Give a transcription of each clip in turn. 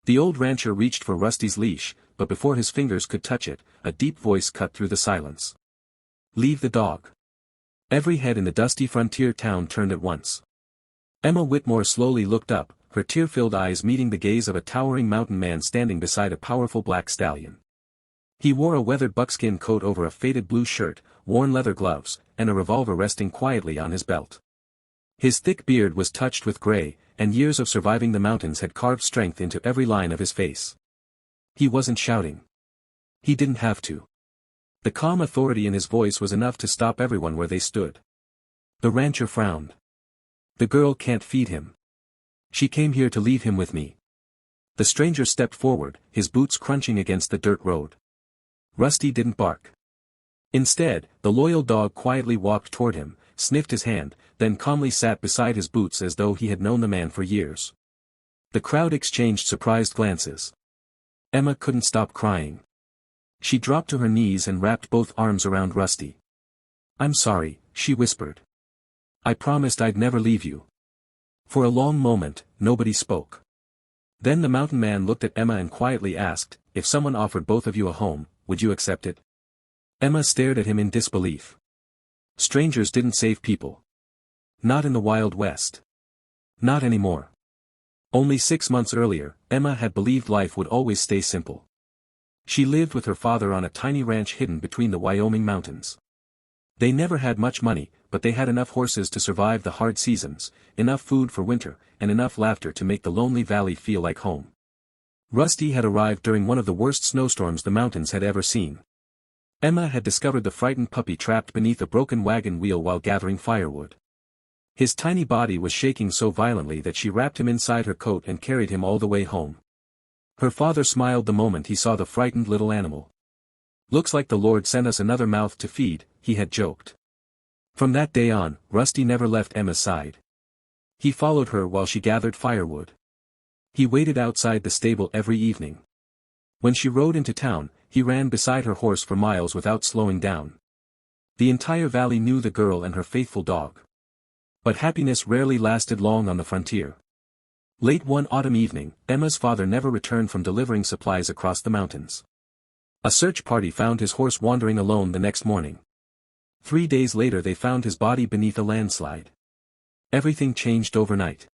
The old rancher reached for Rusty's leash, but before his fingers could touch it, a deep voice cut through the silence. "Leave the dog." Every head in the dusty frontier town turned at once. Emma Whitmore slowly looked up, her tear-filled eyes meeting the gaze of a towering mountain man standing beside a powerful black stallion. He wore a weathered buckskin coat over a faded blue shirt, worn leather gloves, and a revolver resting quietly on his belt. His thick beard was touched with gray, and years of surviving the mountains had carved strength into every line of his face. He wasn't shouting. He didn't have to. The calm authority in his voice was enough to stop everyone where they stood. The rancher frowned. "The girl can't feed him. She came here to leave him with me." The stranger stepped forward, his boots crunching against the dirt road. Rusty didn't bark. Instead, the loyal dog quietly walked toward him, sniffed his hand, then calmly sat beside his boots as though he had known the man for years. The crowd exchanged surprised glances. Emma couldn't stop crying. She dropped to her knees and wrapped both arms around Rusty. "I'm sorry," she whispered. "I promised I'd never leave you." For a long moment, nobody spoke. Then the mountain man looked at Emma and quietly asked, "If someone offered both of you a home, would you accept it?" Emma stared at him in disbelief. Strangers didn't save people. Not in the Wild West. Not anymore. Only 6 months earlier, Emma had believed life would always stay simple. She lived with her father on a tiny ranch hidden between the Wyoming mountains. They never had much money, but they had enough horses to survive the hard seasons, enough food for winter, and enough laughter to make the lonely valley feel like home. Rusty had arrived during one of the worst snowstorms the mountains had ever seen. Emma had discovered the frightened puppy trapped beneath a broken wagon wheel while gathering firewood. His tiny body was shaking so violently that she wrapped him inside her coat and carried him all the way home. Her father smiled the moment he saw the frightened little animal. "Looks like the Lord sent us another mouth to feed," he had joked. From that day on, Rusty never left Emma's side. He followed her while she gathered firewood. He waited outside the stable every evening. When she rode into town, he ran beside her horse for miles without slowing down. The entire valley knew the girl and her faithful dog. But happiness rarely lasted long on the frontier. Late one autumn evening, Emma's father never returned from delivering supplies across the mountains. A search party found his horse wandering alone the next morning. 3 days later they found his body beneath a landslide. Everything changed overnight.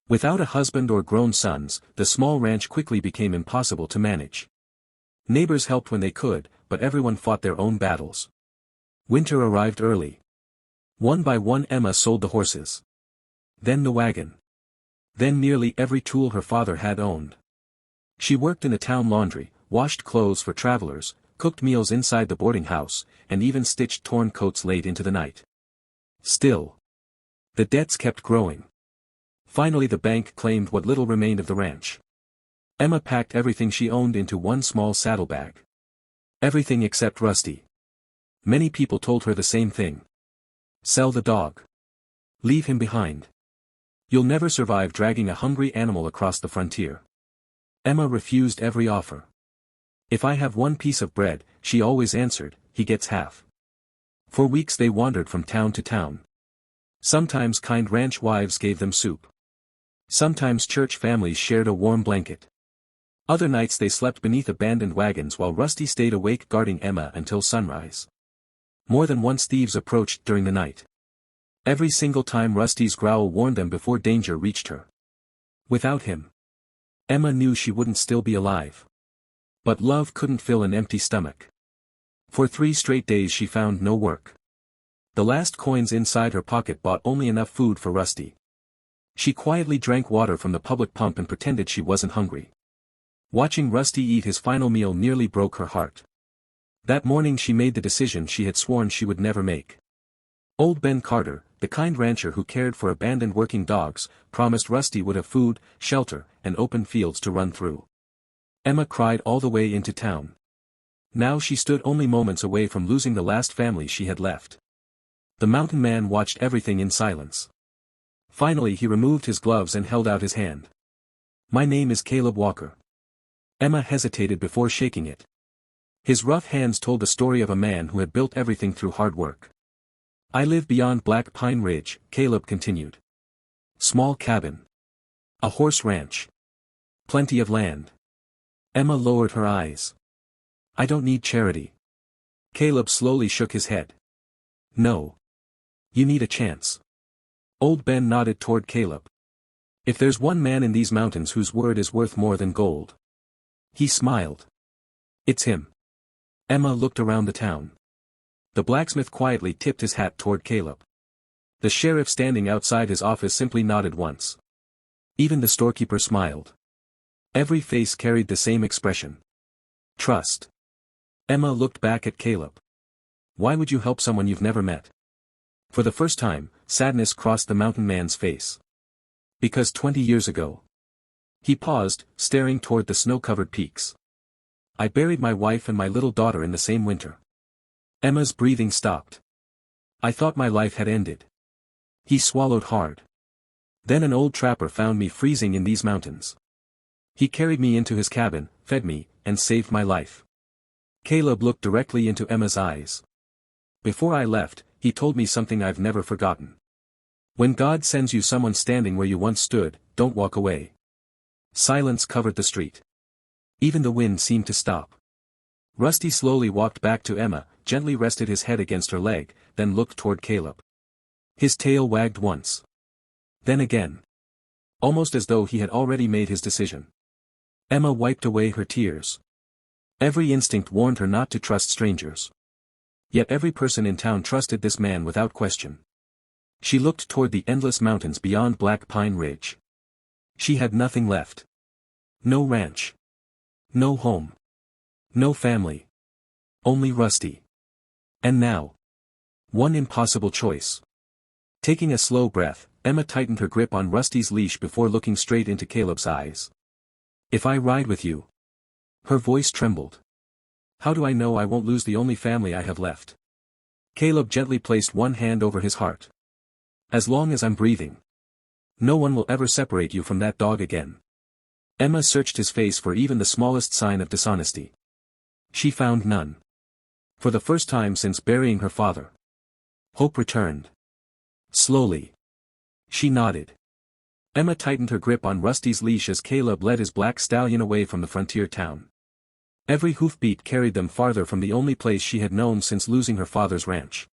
Without a husband or grown sons, the small ranch quickly became impossible to manage. Neighbors helped when they could, but everyone fought their own battles. Winter arrived early. One by one Emma sold the horses. Then the wagon. Then nearly every tool her father had owned. She worked in the town laundry, washed clothes for travelers, cooked meals inside the boarding house, and even stitched torn coats late into the night. Still, the debts kept growing. Finally the bank claimed what little remained of the ranch. Emma packed everything she owned into one small saddlebag. Everything except Rusty. Many people told her the same thing. "Sell the dog. Leave him behind. You'll never survive dragging a hungry animal across the frontier." Emma refused every offer. "If I have one piece of bread," she always answered, "he gets half." For weeks they wandered from town to town. Sometimes kind ranch wives gave them soup. Sometimes church families shared a warm blanket. Other nights they slept beneath abandoned wagons while Rusty stayed awake guarding Emma until sunrise. More than once thieves approached during the night. Every single time Rusty's growl warned them before danger reached her. Without him, Emma knew she wouldn't still be alive. But love couldn't fill an empty stomach. For 3 straight days she found no work. The last coins inside her pocket bought only enough food for Rusty. She quietly drank water from the public pump and pretended she wasn't hungry. Watching Rusty eat his final meal nearly broke her heart. That morning she made the decision she had sworn she would never make. Old Ben Carter, the kind rancher who cared for abandoned working dogs, promised Rusty would have food, shelter, and open fields to run through. Emma cried all the way into town. Now she stood only moments away from losing the last family she had left. The mountain man watched everything in silence. Finally he removed his gloves and held out his hand. "My name is Caleb Walker." Emma hesitated before shaking it. His rough hands told the story of a man who had built everything through hard work. "I live beyond Black Pine Ridge," Caleb continued. "Small cabin. A horse ranch. Plenty of land. Emma lowered her eyes. I don't need charity. Caleb slowly shook his head. No. You need a chance. Old Ben nodded toward Caleb. If there's one man in these mountains whose word is worth more than gold. He smiled. It's him. Emma looked around the town. The blacksmith quietly tipped his hat toward Caleb. The sheriff standing outside his office simply nodded once. Even the storekeeper smiled. Every face carried the same expression. Trust. Emma looked back at Caleb. Why would you help someone you've never met? For the first time, sadness crossed the mountain man's face. Because 20 years ago. He paused, staring toward the snow-covered peaks. I buried my wife and my little daughter in the same winter. Emma's breathing stopped. I thought my life had ended. He swallowed hard. Then an old trapper found me freezing in these mountains. He carried me into his cabin, fed me, and saved my life. Caleb looked directly into Emma's eyes. Before I left, he told me something I've never forgotten. When God sends you someone standing where you once stood, don't walk away. Silence covered the street. Even the wind seemed to stop. Rusty slowly walked back to Emma, gently rested his head against her leg, then looked toward Caleb. His tail wagged once. Then again. Almost as though he had already made his decision. Emma wiped away her tears. Every instinct warned her not to trust strangers. Yet every person in town trusted this man without question. She looked toward the endless mountains beyond Black Pine Ridge. She had nothing left. No ranch. No home. No family. Only Rusty. And now. One impossible choice. Taking a slow breath, Emma tightened her grip on Rusty's leash before looking straight into Caleb's eyes. If I ride with you. Her voice trembled. How do I know I won't lose the only family I have left? Caleb gently placed one hand over his heart. As long as I'm breathing. No one will ever separate you from that dog again. Emma searched his face for even the smallest sign of dishonesty. She found none. For the first time since burying her father. Hope returned. Slowly. She nodded. Emma tightened her grip on Rusty's leash as Caleb led his black stallion away from the frontier town. Every hoofbeat carried them farther from the only place she had known since losing her father's ranch.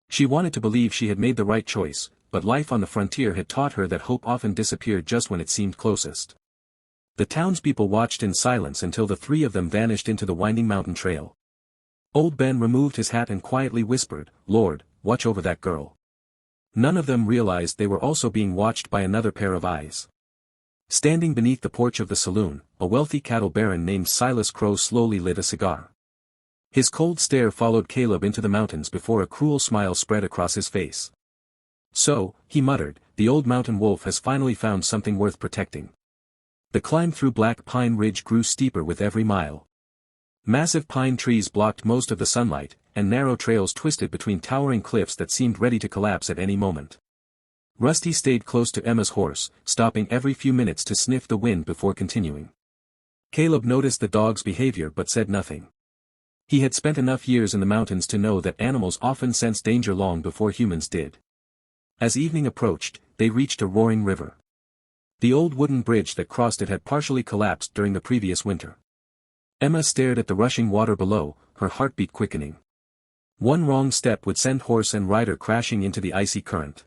She wanted to believe she had made the right choice, but life on the frontier had taught her that hope often disappeared just when it seemed closest. The townspeople watched in silence until the three of them vanished into the winding mountain trail. Old Ben removed his hat and quietly whispered, "Lord, watch over that girl." None of them realized they were also being watched by another pair of eyes. Standing beneath the porch of the saloon, a wealthy cattle baron named Silas Crow slowly lit a cigar. His cold stare followed Caleb into the mountains before a cruel smile spread across his face. So, he muttered, the old mountain wolf has finally found something worth protecting. The climb through Black Pine Ridge grew steeper with every mile. Massive pine trees blocked most of the sunlight, and narrow trails twisted between towering cliffs that seemed ready to collapse at any moment. Rusty stayed close to Emma's horse, stopping every few minutes to sniff the wind before continuing. Caleb noticed the dog's behavior but said nothing. He had spent enough years in the mountains to know that animals often sense danger long before humans did. As evening approached, they reached a roaring river. The old wooden bridge that crossed it had partially collapsed during the previous winter. Emma stared at the rushing water below, her heartbeat quickening. One wrong step would send horse and rider crashing into the icy current.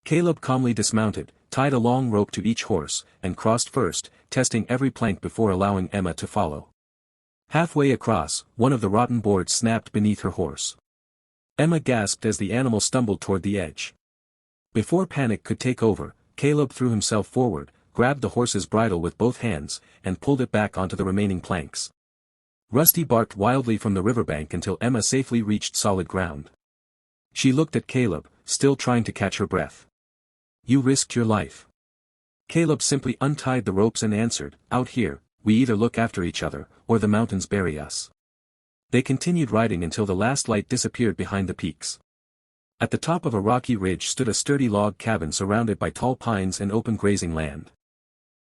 Caleb calmly dismounted, tied a long rope to each horse, and crossed first, testing every plank before allowing Emma to follow. Halfway across, one of the rotten boards snapped beneath her horse. Emma gasped as the animal stumbled toward the edge. Before panic could take over, Caleb threw himself forward, grabbed the horse's bridle with both hands, and pulled it back onto the remaining planks. Rusty barked wildly from the riverbank until Emma safely reached solid ground. She looked at Caleb, still trying to catch her breath. You risked your life. Caleb simply untied the ropes and answered, out here, we either look after each other, or the mountains bury us. They continued riding until the last light disappeared behind the peaks. At the top of a rocky ridge stood a sturdy log cabin surrounded by tall pines and open grazing land.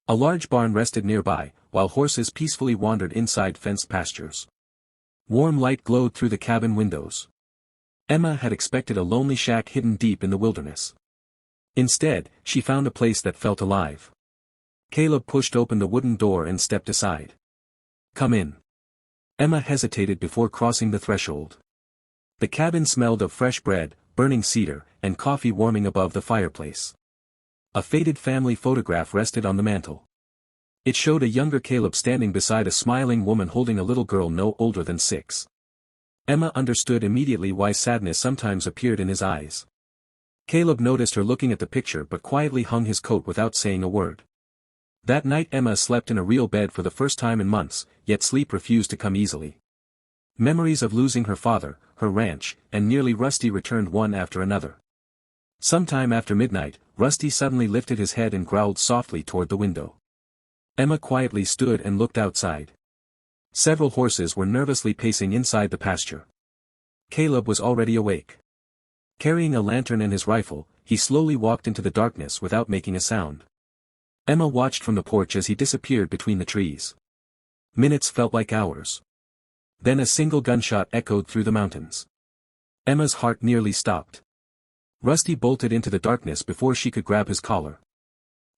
A large barn rested nearby, while horses peacefully wandered inside fenced pastures. Warm light glowed through the cabin windows. Emma had expected a lonely shack hidden deep in the wilderness. Instead, she found a place that felt alive. Caleb pushed open the wooden door and stepped aside. "Come in." Emma hesitated before crossing the threshold. The cabin smelled of fresh bread, burning cedar, and coffee warming above the fireplace. A faded family photograph rested on the mantel. It showed a younger Caleb standing beside a smiling woman holding a little girl no older than 6. Emma understood immediately why sadness sometimes appeared in his eyes. Caleb noticed her looking at the picture but quietly hung his coat without saying a word. That night Emma slept in a real bed for the first time in months, yet sleep refused to come easily. Memories of losing her father, her ranch, and nearly Rusty returned one after another. Sometime after midnight, Rusty suddenly lifted his head and growled softly toward the window. Emma quietly stood and looked outside. Several horses were nervously pacing inside the pasture. Caleb was already awake. Carrying a lantern and his rifle, he slowly walked into the darkness without making a sound. Emma watched from the porch as he disappeared between the trees. Minutes felt like hours. Then a single gunshot echoed through the mountains. Emma's heart nearly stopped. Rusty bolted into the darkness before she could grab his collar.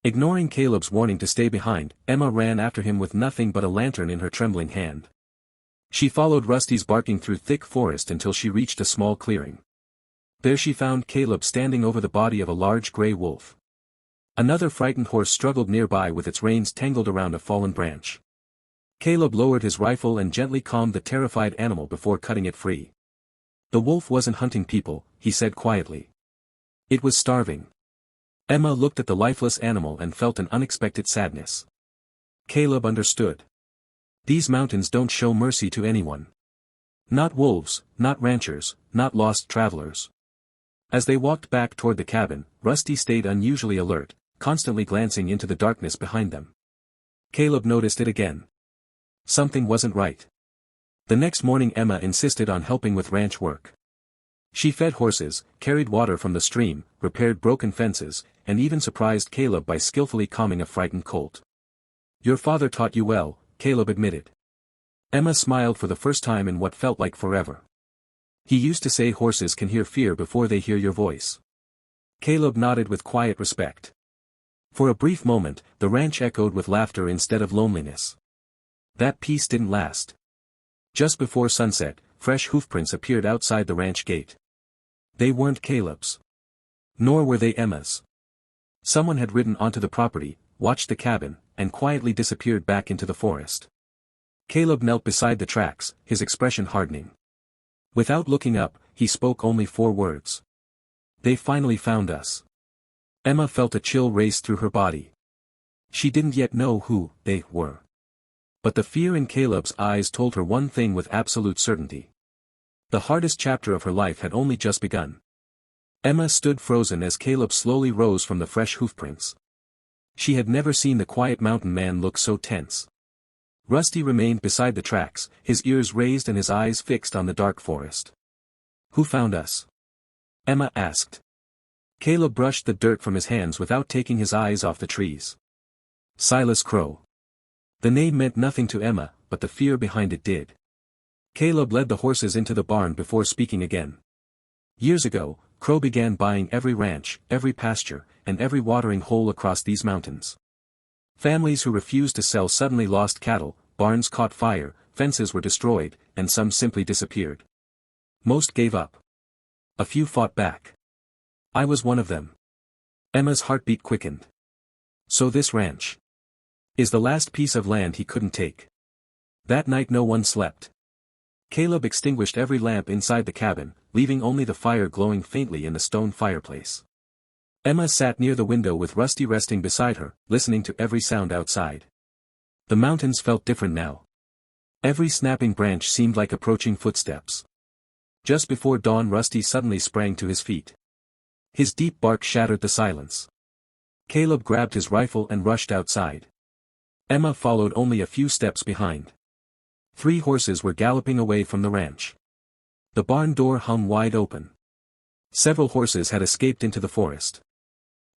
Ignoring Caleb's warning to stay behind, Emma ran after him with nothing but a lantern in her trembling hand. She followed Rusty's barking through thick forest until she reached a small clearing. There she found Caleb standing over the body of a large gray wolf. Another frightened horse struggled nearby with its reins tangled around a fallen branch. Caleb lowered his rifle and gently calmed the terrified animal before cutting it free. The wolf wasn't hunting people, he said quietly. It was starving. Emma looked at the lifeless animal and felt an unexpected sadness. Caleb understood. These mountains don't show mercy to anyone. Not wolves, not ranchers, not lost travelers. As they walked back toward the cabin, Rusty stayed unusually alert, constantly glancing into the darkness behind them. Caleb noticed it again. Something wasn't right. The next morning Emma insisted on helping with ranch work. She fed horses, carried water from the stream, repaired broken fences, and even surprised Caleb by skillfully calming a frightened colt. "Your father taught you well," Caleb admitted. Emma smiled for the first time in what felt like forever. "He used to say horses can hear fear before they hear your voice." Caleb nodded with quiet respect. For a brief moment, the ranch echoed with laughter instead of loneliness. That peace didn't last. Just before sunset, fresh hoofprints appeared outside the ranch gate. They weren't Caleb's. Nor were they Emma's. Someone had ridden onto the property, watched the cabin, and quietly disappeared back into the forest. Caleb knelt beside the tracks, his expression hardening. Without looking up, he spoke only 4 words. "They finally found us." Emma felt a chill race through her body. She didn't yet know who they were. But the fear in Caleb's eyes told her one thing with absolute certainty. The hardest chapter of her life had only just begun. Emma stood frozen as Caleb slowly rose from the fresh hoofprints. She had never seen the quiet mountain man look so tense. Rusty remained beside the tracks, his ears raised and his eyes fixed on the dark forest. "Who found us?" Emma asked. Caleb brushed the dirt from his hands without taking his eyes off the trees. "Silas Crow." The name meant nothing to Emma, but the fear behind it did. Caleb led the horses into the barn before speaking again. "Years ago, Crow began buying every ranch, every pasture, and every watering hole across these mountains. Families who refused to sell suddenly lost cattle, barns caught fire, fences were destroyed, and some simply disappeared. Most gave up. A few fought back. I was one of them." Emma's heartbeat quickened. "So this ranch is the last piece of land he couldn't take." That night no one slept. Caleb extinguished every lamp inside the cabin, leaving only the fire glowing faintly in the stone fireplace. Emma sat near the window with Rusty resting beside her, listening to every sound outside. The mountains felt different now. Every snapping branch seemed like approaching footsteps. Just before dawn Rusty suddenly sprang to his feet. His deep bark shattered the silence. Caleb grabbed his rifle and rushed outside. Emma followed only a few steps behind. 3 horses were galloping away from the ranch. The barn door hung wide open. Several horses had escaped into the forest.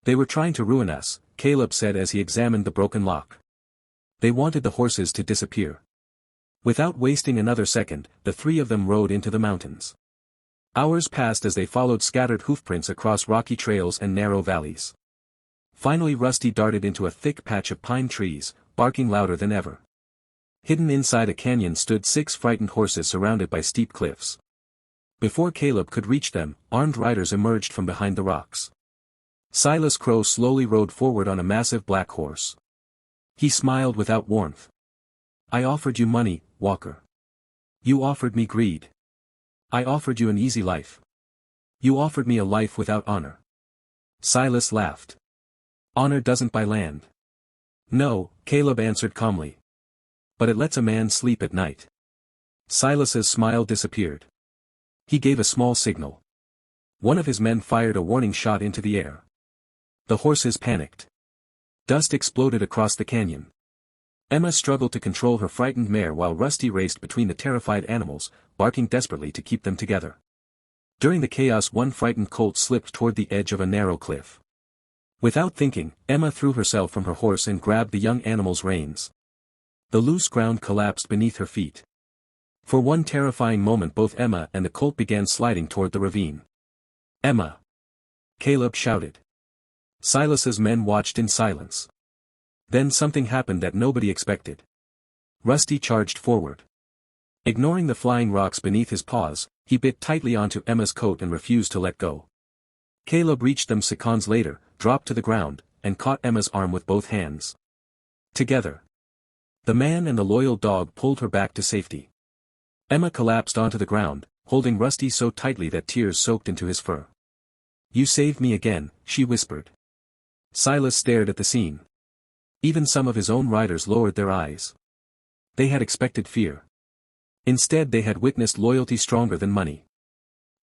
"They were trying to ruin us," Caleb said as he examined the broken lock. They wanted the horses to disappear. Without wasting another second, the 3 of them rode into the mountains. Hours passed as they followed scattered hoofprints across rocky trails and narrow valleys. Finally Rusty darted into a thick patch of pine trees, barking louder than ever. Hidden inside a canyon stood 6 frightened horses surrounded by steep cliffs. Before Caleb could reach them, armed riders emerged from behind the rocks. Silas Crow slowly rode forward on a massive black horse. He smiled without warmth. "I offered you money, Walker. You offered me greed. I offered you an easy life. You offered me a life without honor." Silas laughed. "Honor doesn't buy land." "No," Caleb answered calmly. "But it lets a man sleep at night." Silas's smile disappeared. He gave a small signal. One of his men fired a warning shot into the air. The horses panicked. Dust exploded across the canyon. Emma struggled to control her frightened mare while Rusty raced between the terrified animals, barking desperately to keep them together. During the chaos, one frightened colt slipped toward the edge of a narrow cliff. Without thinking, Emma threw herself from her horse and grabbed the young animal's reins. The loose ground collapsed beneath her feet. For one terrifying moment both Emma and the colt began sliding toward the ravine. "Emma!" Caleb shouted. Silas's men watched in silence. Then something happened that nobody expected. Rusty charged forward. Ignoring the flying rocks beneath his paws, he bit tightly onto Emma's coat and refused to let go. Caleb reached them seconds later, dropped to the ground, and caught Emma's arm with both hands. Together, the man and the loyal dog pulled her back to safety. Emma collapsed onto the ground, holding Rusty so tightly that tears soaked into his fur. "You saved me again," she whispered. Silas stared at the scene. Even some of his own riders lowered their eyes. They had expected fear. Instead they had witnessed loyalty stronger than money.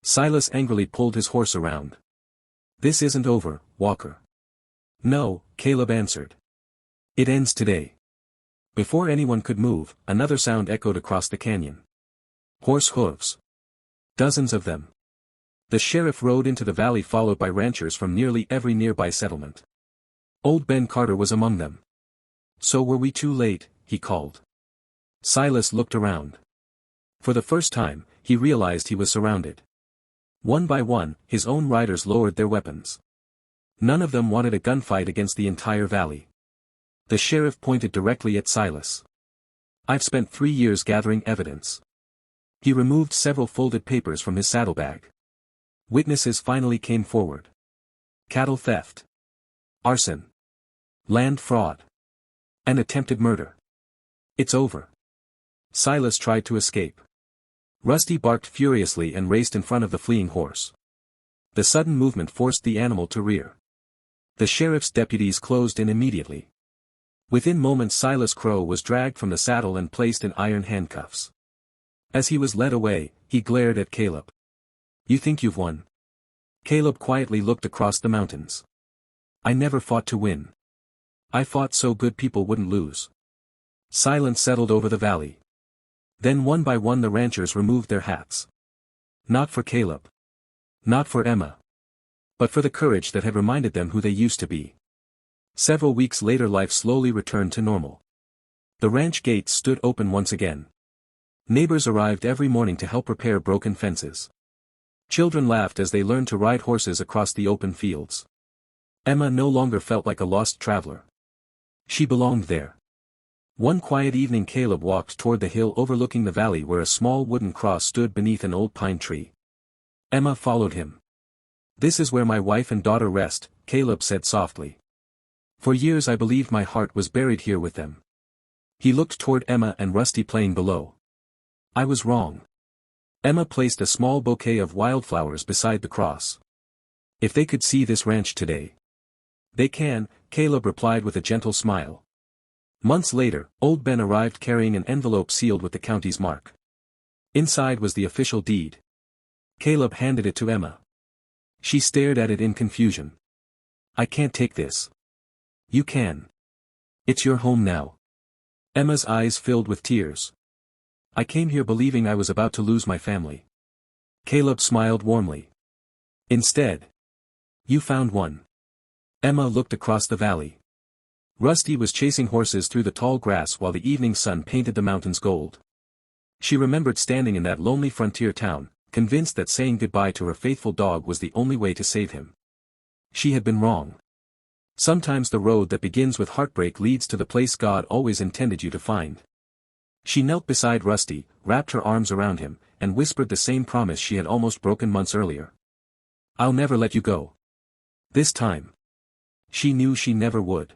Silas angrily pulled his horse around. "This isn't over, Walker." "No," Caleb answered. "It ends today." Before anyone could move, another sound echoed across the canyon. Horse hooves. Dozens of them. The sheriff rode into the valley followed by ranchers from nearly every nearby settlement. Old Ben Carter was among them. "So were we too late?" he called. Silas looked around. For the first time, he realized he was surrounded. One by one, his own riders lowered their weapons. None of them wanted a gunfight against the entire valley. The sheriff pointed directly at Silas. "I've spent 3 years gathering evidence." He removed several folded papers from his saddlebag. Witnesses finally came forward. Cattle theft. Arson. Land fraud. And attempted murder. "It's over." Silas tried to escape. Rusty barked furiously and raced in front of the fleeing horse. The sudden movement forced the animal to rear. The sheriff's deputies closed in immediately. Within moments Silas Crow was dragged from the saddle and placed in iron handcuffs. As he was led away, he glared at Caleb. "You think you've won?" Caleb quietly looked across the mountains. "I never fought to win. I fought so good people wouldn't lose." Silence settled over the valley. Then one by one the ranchers removed their hats. Not for Caleb. Not for Emma. But for the courage that had reminded them who they used to be. Several weeks later life slowly returned to normal. The ranch gates stood open once again. Neighbors arrived every morning to help repair broken fences. Children laughed as they learned to ride horses across the open fields. Emma no longer felt like a lost traveler. She belonged there. One quiet evening Caleb walked toward the hill overlooking the valley where a small wooden cross stood beneath an old pine tree. Emma followed him. "This is where my wife and daughter rest," Caleb said softly. "For years I believed my heart was buried here with them." He looked toward Emma and Rusty playing below. "I was wrong." Emma placed a small bouquet of wildflowers beside the cross. "If they could see this ranch today." "They can," Caleb replied with a gentle smile. Months later, old Ben arrived carrying an envelope sealed with the county's mark. Inside was the official deed. Caleb handed it to Emma. She stared at it in confusion. "I can't take this." "You can. It's your home now." Emma's eyes filled with tears. "I came here believing I was about to lose my family." Caleb smiled warmly. "Instead, you found one." Emma looked across the valley. Rusty was chasing horses through the tall grass while the evening sun painted the mountains gold. She remembered standing in that lonely frontier town, convinced that saying goodbye to her faithful dog was the only way to save him. She had been wrong. Sometimes the road that begins with heartbreak leads to the place God always intended you to find. She knelt beside Rusty, wrapped her arms around him, and whispered the same promise she had almost broken months earlier. I'll never let you go. This time. She knew she never would.